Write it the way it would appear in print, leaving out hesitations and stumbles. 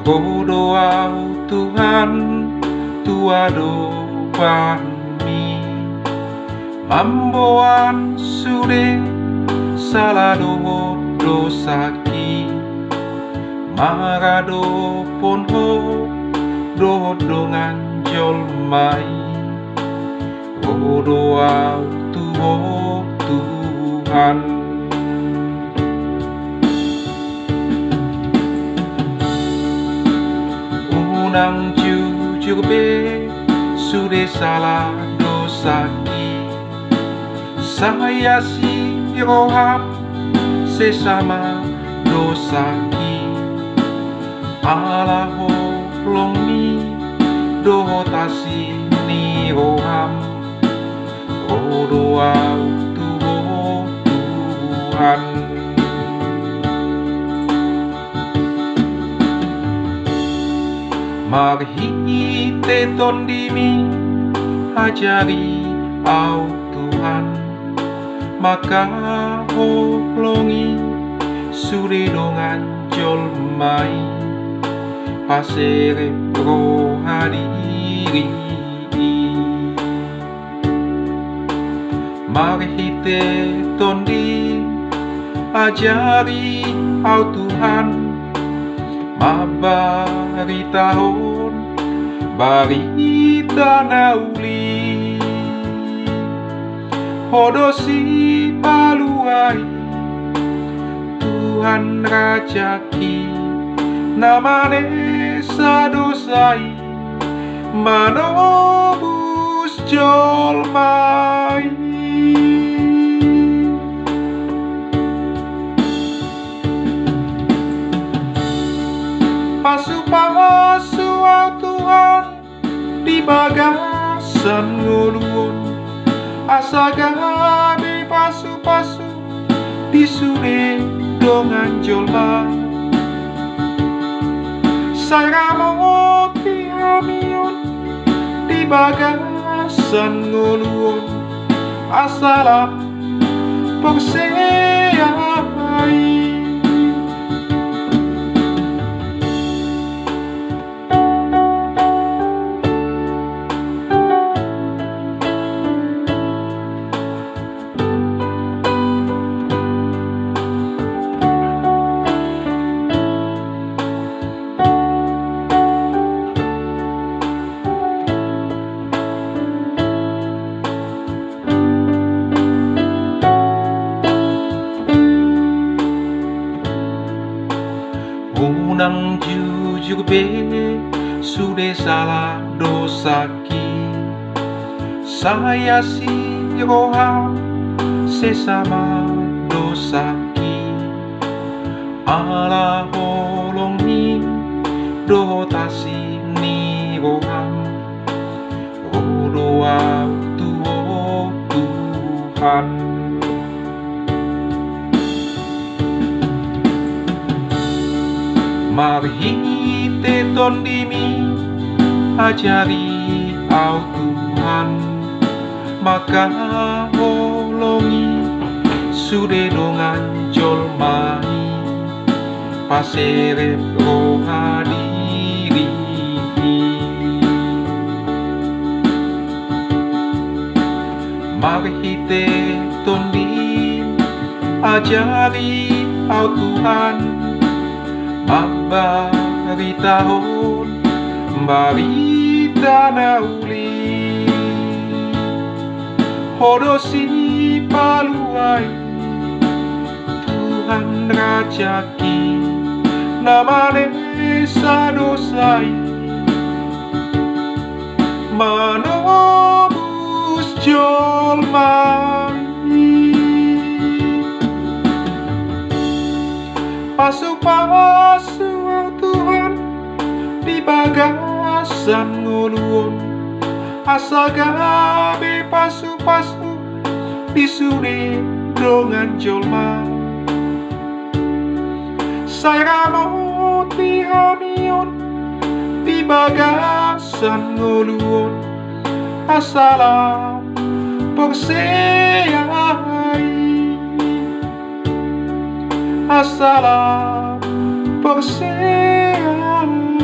Doa Tuhan, tua doami mamboan sude salah dosaki marado ponho dodongan jolmai. Doa Tuhan, unang jujur be sudah salah dosaki, saya si roham sesama dosaki, Allah holongi dohotasi ni roham. Doa Tuhan, mari teton dimi ajari au Tuhan, maka holongi suri dongan jolmai pasere rohadiri. Mari teton di ajari au Tuhan, mabari tahun barita nauli hodosi paluai Tuhan rajaki namane sadosai manobus jolmai. Pasu-pasu au Tuhan di bagasan nguluun, asa gabe pasu-pasu di sune dongan jolma. Saya moti hamiun di bagasan nguluun, asalah pokseyai. Unang jujur be sudah salah dosaki, saya si roham sesama dosaki, Allah holongi dohotasi ni roham. Doa Tuhan, mari teton dimi ajari au Tuhan, maka holongi sude dongan jolmai pasere rohadiri. Mari teton dimi ajari au Tuhan, mabari tahun barita nauli hodosi paluai Tuhan rajaki namane sadosai manobus jolmai. Pasu-pasu au Tuhan di bagasan nguluun, asa gabe pasu-pasu di sune dongan jolma. Saya moti hamiun di bagasan nguluun, asalah pokseyai. Assalam, pokseyai. Tuhan.